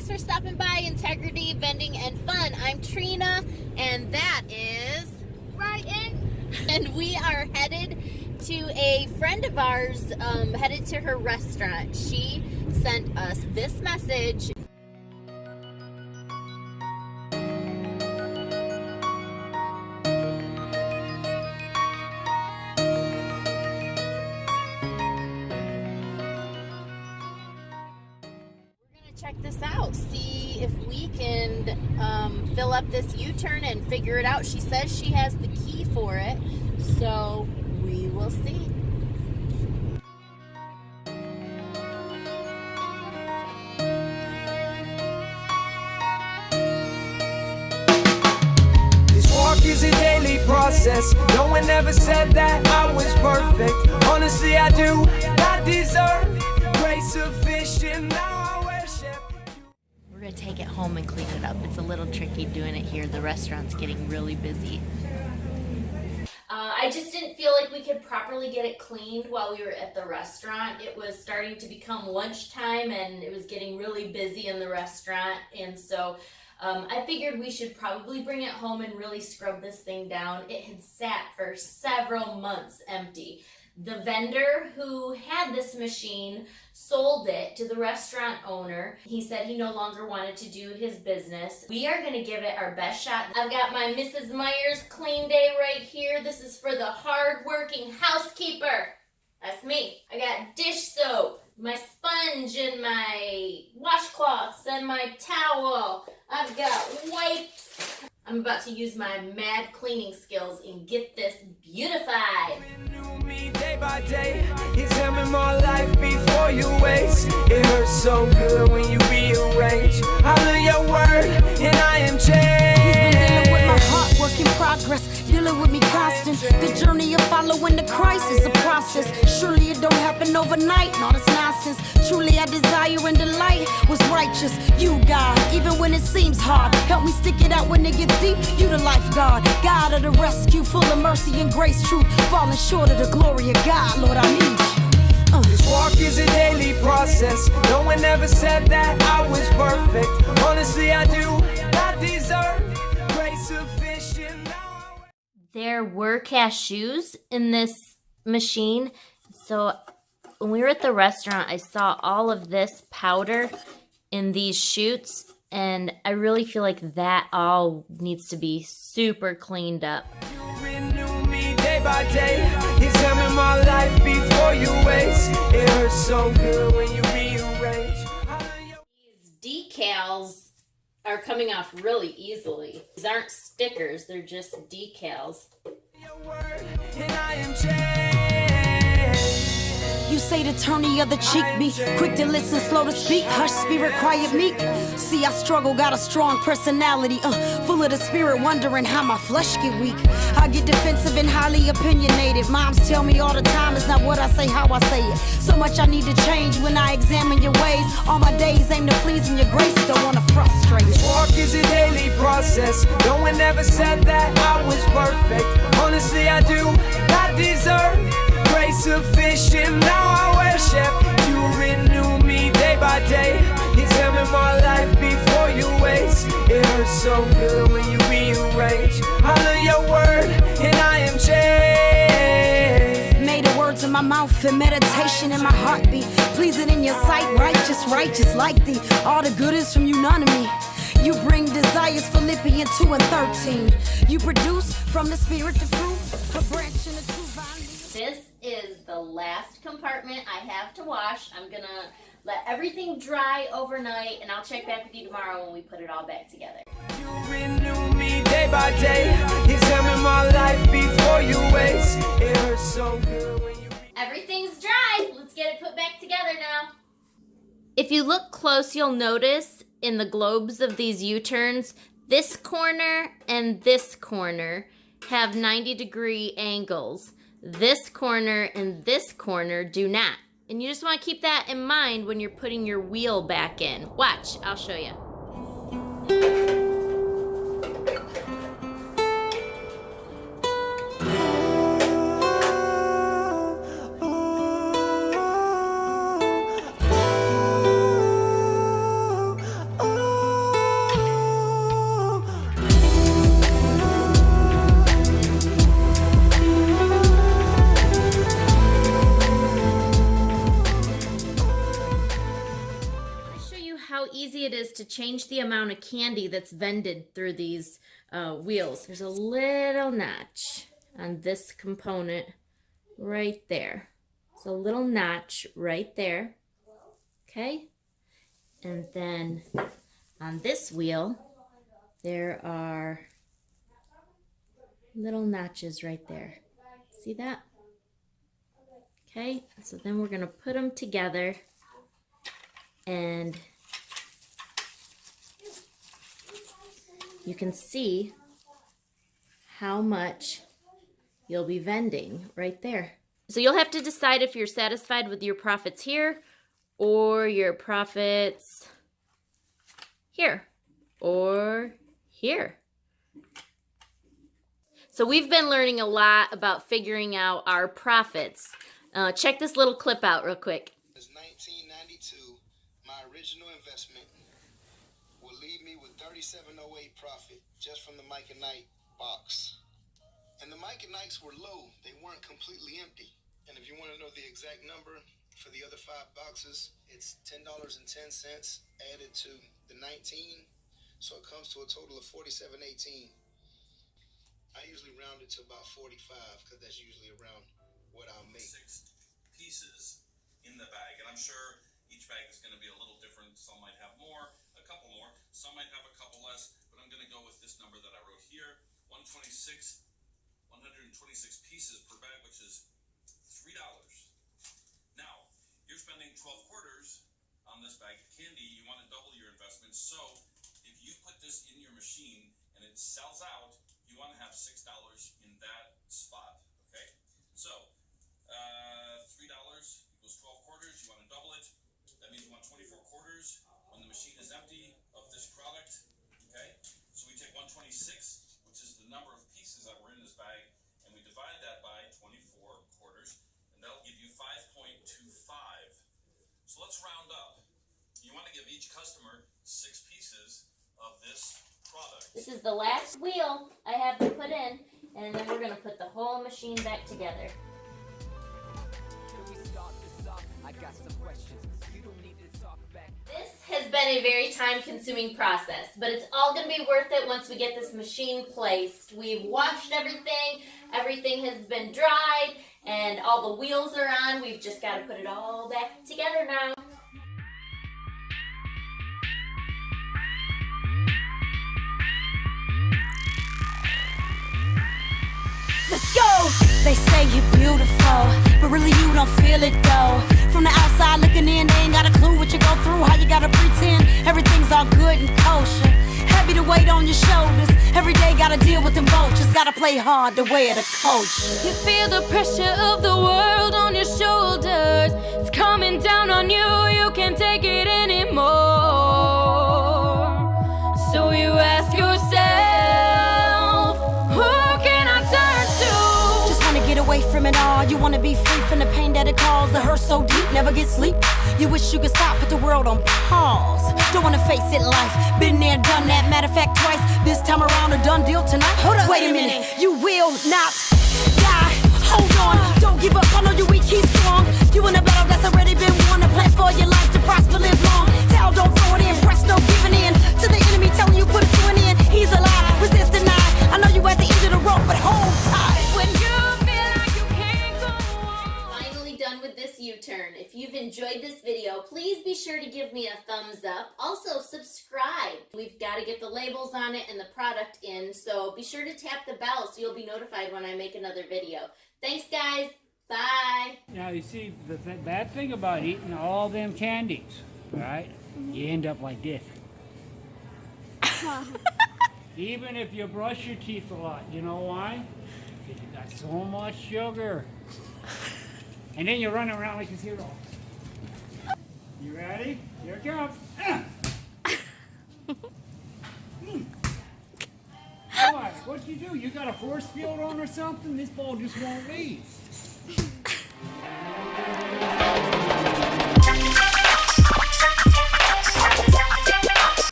Thanks for stopping by Integrity, Vending, and Fun. I'm Trina, and that is Ryan. And we are headed to a friend of ours, headed to her restaurant. She sent us this message. Check this out, see if we can fill up this U-turn and figure it out. She says she has the key for it, so we will see. This walk is a daily process. No one ever said that I was perfect. Honestly, I do not deserve grace sufficient. Now We're gonna take it home and clean it up. It's a little tricky doing it here. The restaurant's getting really busy. I just didn't feel like we could properly get it cleaned while we were at the restaurant. It was starting to become lunchtime and it was getting really busy in the restaurant. And so I figured we should probably bring it home and really scrub this thing down. It had sat for several months empty. The vendor who had this machine sold it to the restaurant owner. He said he no longer wanted to do his business. We are going to give it our best shot. I've got my Mrs. Myers clean day right here. This is for the hard-working housekeeper. That's me. I got dish soap, my sponge and my washcloths and my towel. I've got wipes. I'm about to use my mad cleaning skills and get this beautified. Day by day, examine my life before you waste. It hurts so good when you rearrange. I love your word and I am changed. He's been dealing with my heart, work in progress, dealing with me constant. The journey of following the Christ is a process. Surely it don't happen overnight, no, that's nonsense. Truly I desire and delight was righteous. You, God, even when it seems hard, help me stick it out when it gets deep. You the lifeguard, God of the rescue, full of mercy and grace, truth, falling short of the glory of God, Lord, I need you. This walk is a daily process. No one ever said that I was perfect. Honestly, I do not deserve grace sufficient. There were cashews in this machine, so when we were at the restaurant, I saw all of this powder in these chutes, and I really feel like that all needs to be super cleaned up. You renew me day by day. Examine my life before you waste. It hurts so good when you rearrange. These decals are coming off really easily. These aren't stickers, they're just decals. Your word and I am changed. You say to turn the other cheek, be quick to listen, slow to speak, hush, spirit, quiet, meek. See, I struggle, got a strong personality, full of the spirit, wondering how my flesh get weak. I get defensive and highly opinionated. Moms tell me all the time, it's not what I say, how I say it. So much I need to change when I examine your ways. All my days aim to pleasing your grace, don't wanna frustrate. This walk is a daily process. No one ever said that I was perfect. Honestly, I do not deserve grace sufficient. Now I worship. You renew me day by day. Examine my life before you waste. It hurts so good when you rearrange. I love your word and I am changed. May the words in my mouth and meditation in my heartbeat, pleasing in your sight, righteous, righteous like thee. All the good is from you, none of me. You bring desires, Philippians 2 and 13. You produce from the spirit the fruit, a branch and a true vine. This is the last compartment I have to wash. I'm gonna let everything dry overnight and I'll check back with you tomorrow when we put it all back together. You renew me day by day. Examine my life before you waste. It hurts so good when you Everything's dry. Let's get it put back together now. If you look close, you'll notice in the globes of these U-turns, this corner and this corner have 90-degree angles. This corner and this corner do not. And you just want to keep that in mind when you're putting your wheel back in. Watch, I'll show you. how easy it is to change the amount of candy that's vended through these wheels. There's a little notch on this component right there. It's a little notch right there. Okay? And then on this wheel, there are little notches right there. See that? Okay, so then we're gonna put them together and you can see how much you'll be vending right there. So you'll have to decide if you're satisfied with your profits here or your profits here or here. So we've been learning a lot about figuring out our profits. Check this little clip out real quick. It's 1992. My original investment will leave me with $37.08 profit just from the Mike and Knight box. And the Mike and Knights were low. They weren't completely empty. And if you want to know the exact number for the other 5 boxes, it's $10.10 added to the 19. So it comes to a total of $47.18. I usually round it to about 45 because that's usually around what I'll make. 6 pieces in the bag, and I'm sure each bag is going to be a little different. Some might have more, a couple more, some might have a couple less, but I'm going to go with this number that I wrote here, 126 pieces per bag, which is $3. Now, you're spending 12 quarters on this bag of candy. You want to double your investment, so if you put this in your machine and it sells out, you want to have $6 in that spot, okay? So, $3 equals 12 quarters. You want to double it. That means you want 24 quarters when the machine is empty of this product, okay? So we take 126, which is the number of pieces that were in this bag, and we divide that by 24 quarters, and that'll give you 5.25. So let's round up. You want to give each customer 6 pieces of this product. This is the last wheel I have to put in, and then we're gonna put the whole machine back together. This has been a very time-consuming process, but it's all gonna be worth it once we get this machine placed. We've washed everything, everything has been dried, and all the wheels are on. We've just gotta put it all back together now. Let's go! They say you're beautiful, but really you don't feel it though. From the outside looking in, they ain't got a clue what you go through, how you gotta pretend everything's all good and kosher. Heavy to weight on your shoulders, every day gotta deal with them vultures, gotta play hard to wear the culture. You feel the pressure of the world on your shoulders, it's coming down on you, you can't take it anymore. So you ask yourself, who can I turn to? Just wanna get away from it all, you wanna be free from the pain that it caused. The hurt so deep, never get sleep. You wish you could stop, put the world on pause. Don't wanna face it, life, been there, done that. Matter of fact, twice, this time around, a done deal tonight. Hold up, wait a minute, you will not die. Hold on, don't give up, I know you weak, keep strong. You in a battle that's already been won. A plan for your life to prosper, live long. Tell, don't throw it in, press, no giving in. To the enemy telling you put a 20 in. He's alive, resist, deny. I know you at the end of the rope, but hold tight. When you feel like you can't go on. Finally done with this U-turn. If you've enjoyed this video, please be sure to give me a thumbs up. Also, subscribe. We've got to get the labels on it and the product in, so be sure to tap the bell so you'll be notified when I make another video. Thanks, guys. Bye. Now, you see, the bad thing about eating all them candies, right? You end up like this. Even if you brush your teeth a lot, you know why? Because you got so much sugar. And then you run around like a zero. You ready? Here it comes. What? What'd you do? You got a force field on or something? This ball just won't leave.